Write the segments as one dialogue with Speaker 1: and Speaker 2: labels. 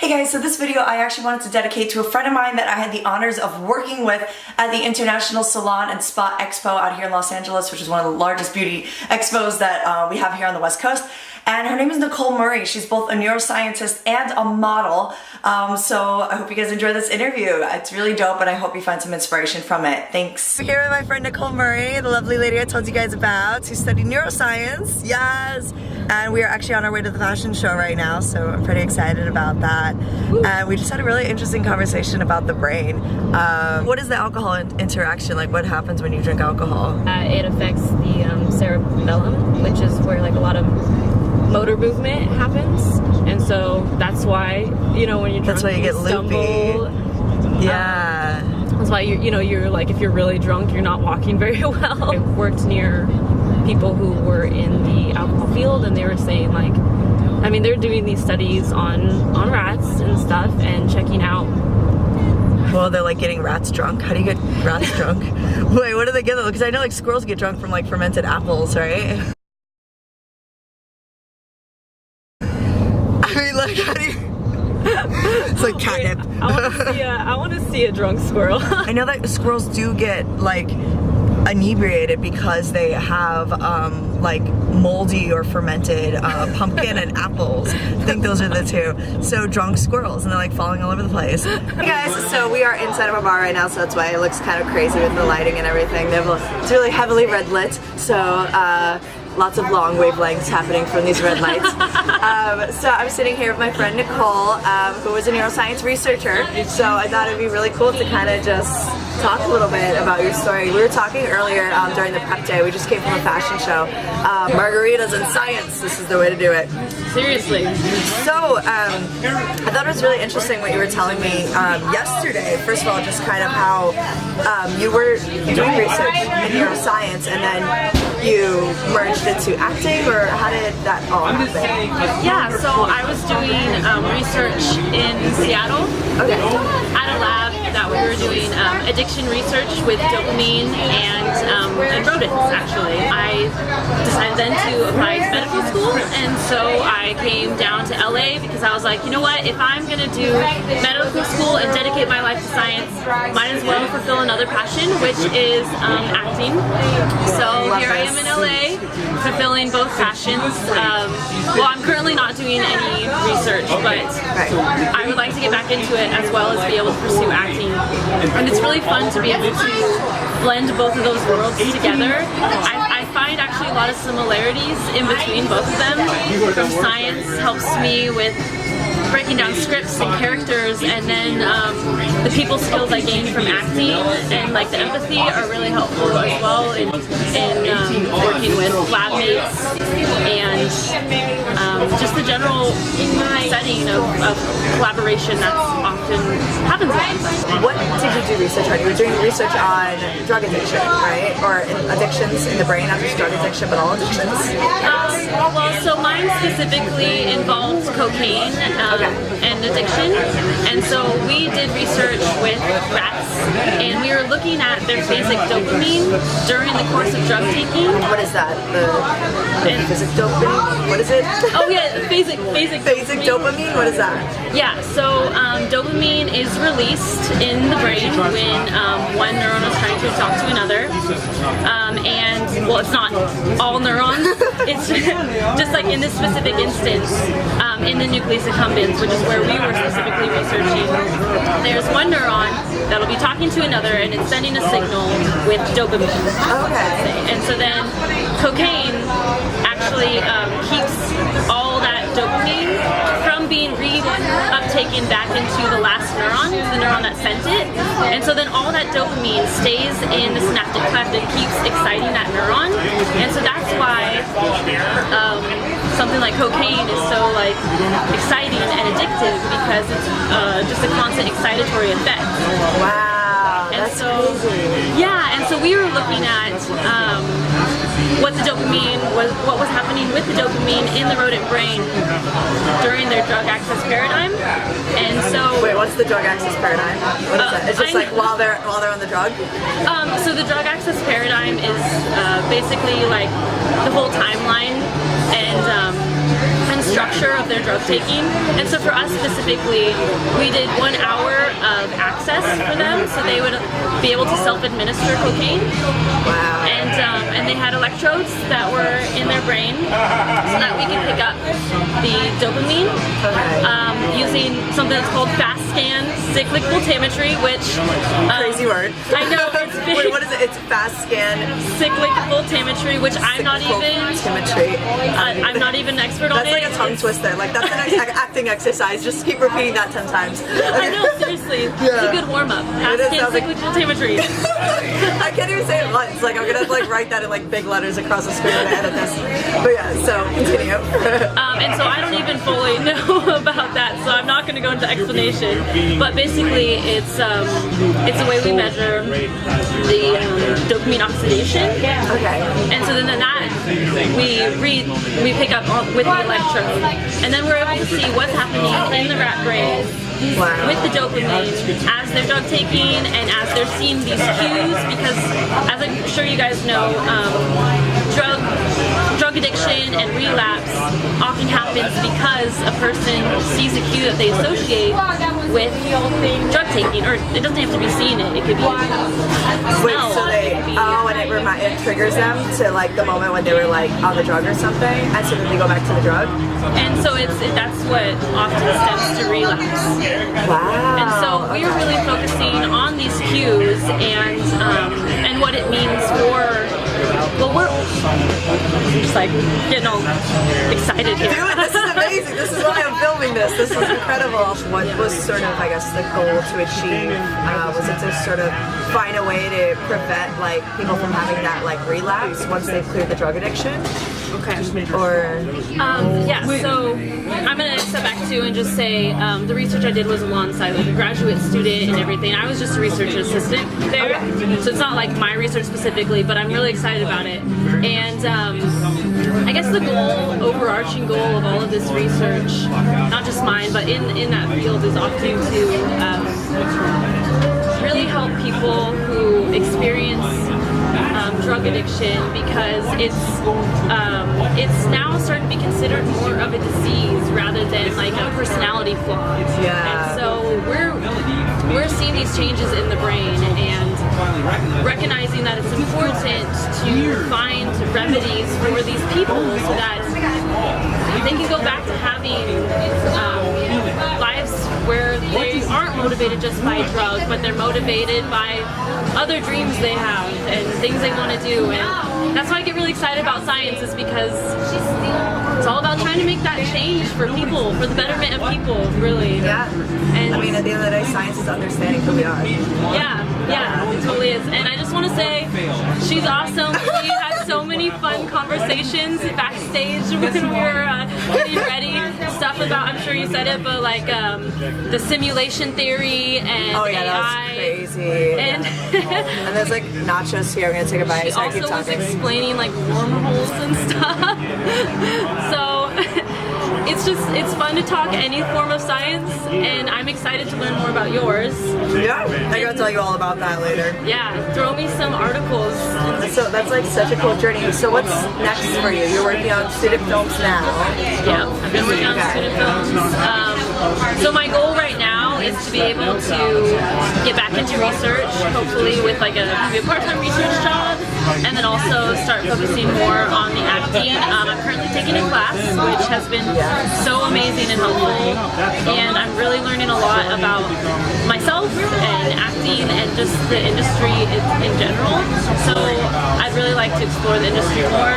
Speaker 1: Hey guys, so this video I actually wanted to dedicate to a friend of mine that I had the honors of working with at the International Salon and Spa Expo out here in Los Angeles, which is one of the largest beauty expos that we have here on the West Coast. And her name is Nicole Murray. She's both a neuroscientist and a model. So I hope you guys enjoy this interview. It's really dope and I hope you find some inspiration from it. Thanks. We're here with my friend Nicole Murray, the lovely lady I told you guys about, who studied neuroscience. Yes! And we are actually on our way to the fashion show right now, so I'm pretty excited about that. And we just had a really interesting conversation about the brain. What is the alcohol interaction? Like, what happens when you drink alcohol?
Speaker 2: It affects the cerebellum, which is where like a lot of motor movement happens, and so that's why, you know, when you're drunk,
Speaker 1: that's why you get loopy. Yeah.
Speaker 2: That's why you're like, if you're really drunk, you're not walking very well. I worked near people who were in the alcohol field, and they were saying, like, I mean, they're doing these studies on rats and stuff and checking out.
Speaker 1: Well, they're like getting rats drunk. How do you get rats drunk? Wait, what do they get? Because I know like squirrels get drunk from like fermented apples, right? I mean, like, how do you... It's like catnip.
Speaker 2: Wait, I want to see a drunk squirrel.
Speaker 1: I know that squirrels do get like inebriated because they have like moldy or fermented pumpkin and apples. I think those are the two. So drunk squirrels, and they're like falling all over the place. Hey guys, so we are inside of a bar right now, so that's why it looks kind of crazy with the lighting and everything. It's really heavily red lit, so lots of long wavelengths happening from these red lights. So I'm sitting here with my friend Nicole, who is a neuroscience researcher. So I thought it'd be really cool to kind of just talk a little bit about your story. We were talking earlier during the prep day. We just came from a fashion show. Margaritas and science, this is the way to do it.
Speaker 2: Seriously.
Speaker 1: So I thought it was really interesting what you were telling me yesterday. First of all, just kind of how you were doing research in neuroscience and then you merged into acting, or how did that all happen?
Speaker 2: Yeah, so I was doing research in Seattle at a lab that we were doing addiction research with dopamine and rodents, actually. I decided then to apply to medical school, and so I came down to LA because I was like, you know what, if I'm going to do medical school and dedicate my life to science, might as well fulfill another passion, which is acting. So here I am in LA, fulfilling both passions. Well, I'm currently not doing any research, but I would like to get back into it as well as be able to pursue acting. And it's really fun to be able to blend both of those worlds together. I find actually a lot of similarities in between both of them. Science helps me with breaking down scripts and characters, and then the people skills I gained from acting and like the empathy are really helpful as well in working with lab mates and just the general setting of collaboration that's often happens.
Speaker 1: What did you do research on? You were doing research on drug addiction, right? Or addictions in the brain, not just drug addiction, but all addictions?
Speaker 2: Well, so mine specifically involved cocaine and addiction, and so we did research with rats, and we were looking at their phasic dopamine during the course of drug taking.
Speaker 1: What is that? The phasic dopamine? What is it?
Speaker 2: Oh yeah, phasic
Speaker 1: dopamine? What is that?
Speaker 2: Yeah, so dopamine is released in the brain when one neuron is trying to talk to another, and well, it's not all neurons, it's just like in this specific instance, in the nucleus accumbens, which is where we were specifically researching, there's one neuron that'll be talking to another and it's sending a signal with dopamine. And so then cocaine actually keeps all that dopamine from being uptaken back into the last neuron, the neuron that sent it, and so then all that dopamine stays in the synaptic cleft and keeps exciting that neuron, and so that's why something like cocaine is so like exciting and addictive, because it's just a constant excitatory effect.
Speaker 1: Wow,
Speaker 2: and
Speaker 1: that's
Speaker 2: so
Speaker 1: crazy.
Speaker 2: Yeah, and so we were looking at what was happening with the dopamine in the rodent brain during their drug access paradigm. And so
Speaker 1: wait, what's the drug access paradigm? What is that? It's just like while they're on the drug?
Speaker 2: So the drug access paradigm is basically like the whole timeline, and structure of their drug taking. And so for us specifically, we did 1 hour of access for them, so they would be able to self-administer cocaine.
Speaker 1: Wow.
Speaker 2: And they had electrodes that were in their brain so that we could pick up the dopamine using something that's called fast scan cyclic voltammetry, which
Speaker 1: crazy word.
Speaker 2: I know, it's big.
Speaker 1: Wait, what is it? It's fast scan
Speaker 2: cyclic voltammetry, which I'm not even I'm not even an expert on it.
Speaker 1: That's like a tongue twister. Like that's an acting exercise. Just keep repeating that 10 times.
Speaker 2: I know, seriously. It's a good warm up. Fast scan cyclic voltammetry.
Speaker 1: I can't even say it once. Like I'm gonna like write that in like big letters across the screen and edit this. But yeah, so continue.
Speaker 2: And so I don't even fully know about that, so I'm not going to go into explanation. But basically, it's a way we measure the dopamine oxidation.
Speaker 1: Okay.
Speaker 2: And so then that we pick up with the electrode, and then we're able to see what's happening in the rat brain.
Speaker 1: Wow.
Speaker 2: With the dopamine as they're drug taking and as they're seeing these cues, because as I'm sure you guys know, drug addiction and relapse often happens because a person sees a cue that they associate with drug taking, or it doesn't have to be seen, it could be
Speaker 1: Wait, so and it triggers them to like the moment when they were like on the drug or something, and so then they go back to the drug.
Speaker 2: And so that's what often stems to relapse.
Speaker 1: Wow.
Speaker 2: And so we are really focusing on these cues and what it means for. Well, we're just like getting all excited here.
Speaker 1: Dude, this is amazing. This is why I'm filming this. This is incredible. What was sort of, I guess, the goal to achieve? Was it to sort of find a way to prevent like people from having that like relapse once they've cleared the drug addiction?
Speaker 2: Okay.
Speaker 1: Or
Speaker 2: yeah, so I'm going to step back too and just say the research I did was alongside like a graduate student and everything. I was just a research assistant there, so it's not like my research specifically, but I'm really excited about it. And I guess the overarching goal of all of this research, not just mine, but in that field, is often to really help people who experience drug addiction, because it's now starting to be considered more of a disease rather than like a personality flaw.
Speaker 1: Yeah.
Speaker 2: And so we're seeing these changes in the brain and recognizing that it's important to find remedies for these people so that they can go back to having lives where they aren't motivated just by drugs, but they're motivated by other dreams they have and things they want to do. And that's why I get really excited about science, is because it's all about trying to make that change for people, for the betterment of people, really.
Speaker 1: Yeah. And I mean, at the end of the day, science is understanding who we are.
Speaker 2: Yeah, it totally is. And I just want to say, she's awesome. We had so many fun conversations backstage when we were getting ready. Stuff about, I'm sure you said it, but like the simulation theory and
Speaker 1: oh yeah,
Speaker 2: AI.
Speaker 1: That was crazy.
Speaker 2: And,
Speaker 1: and there's like nachos here. I'm gonna take a bite.
Speaker 2: She
Speaker 1: so I
Speaker 2: also
Speaker 1: keep
Speaker 2: was
Speaker 1: talking.
Speaker 2: explaining like wormholes and stuff. So it's fun to talk any form of science, and I'm excited to learn more about yours.
Speaker 1: Yeah, I'm gonna tell you all about that later.
Speaker 2: Yeah, throw me some articles.
Speaker 1: So that's like such a cool journey. So what's next for you? You're working on student films now.
Speaker 2: Yeah, I've been working on student films. So my goal right now is to be able to get back into research, hopefully with like maybe a part-time research job, and then also start focusing more on the acting. I'm currently taking a class, which has been so amazing and helpful, and I'm really learning a lot about myself and acting and just the industry in general. So I'd really like to explore the industry more,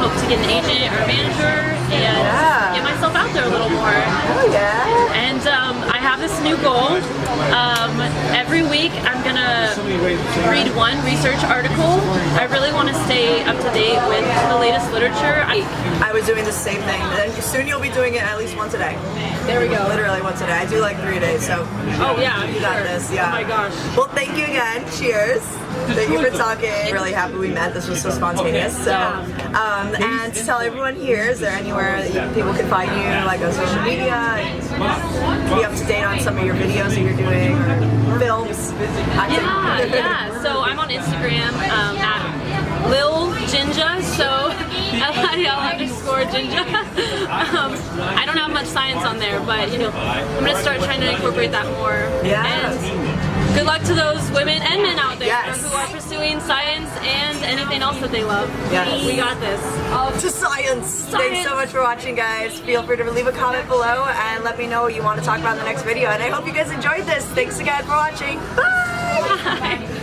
Speaker 2: hope to get an agent or a manager, and get myself out there a little more.
Speaker 1: Oh yeah.
Speaker 2: And I have this new goal. Every week I'm gonna read one research article. I really want to stay up to date with the latest literature.
Speaker 1: I was doing the same thing. And soon you'll be doing it at least once a day.
Speaker 2: There we go.
Speaker 1: Literally once a day. I do like 3 days, so.
Speaker 2: Oh yeah,
Speaker 1: you got this. Yeah.
Speaker 2: Oh my gosh.
Speaker 1: Well, thank you again. Cheers. Thank you for talking. Really happy we met. This was so spontaneous. So, and to tell everyone here, is there anywhere that people can find you, like on social media, and be up to date on some of your videos that you're doing, or films?
Speaker 2: Yeah. So I'm on Instagram at Lil Jinja. So LIL_Ginger. I don't have much science on there, but you know, I'm gonna start trying to incorporate that more.
Speaker 1: Yeah.
Speaker 2: And good luck to those women and men out there
Speaker 1: Yes.
Speaker 2: who are pursuing science and anything else that they love.
Speaker 1: Yes.
Speaker 2: We got this.
Speaker 1: To science. Thanks so much for watching, guys. Feel free to leave a comment below and let me know what you want to talk about in the next video. And I hope you guys enjoyed this. Thanks again for watching. Bye!
Speaker 2: Bye.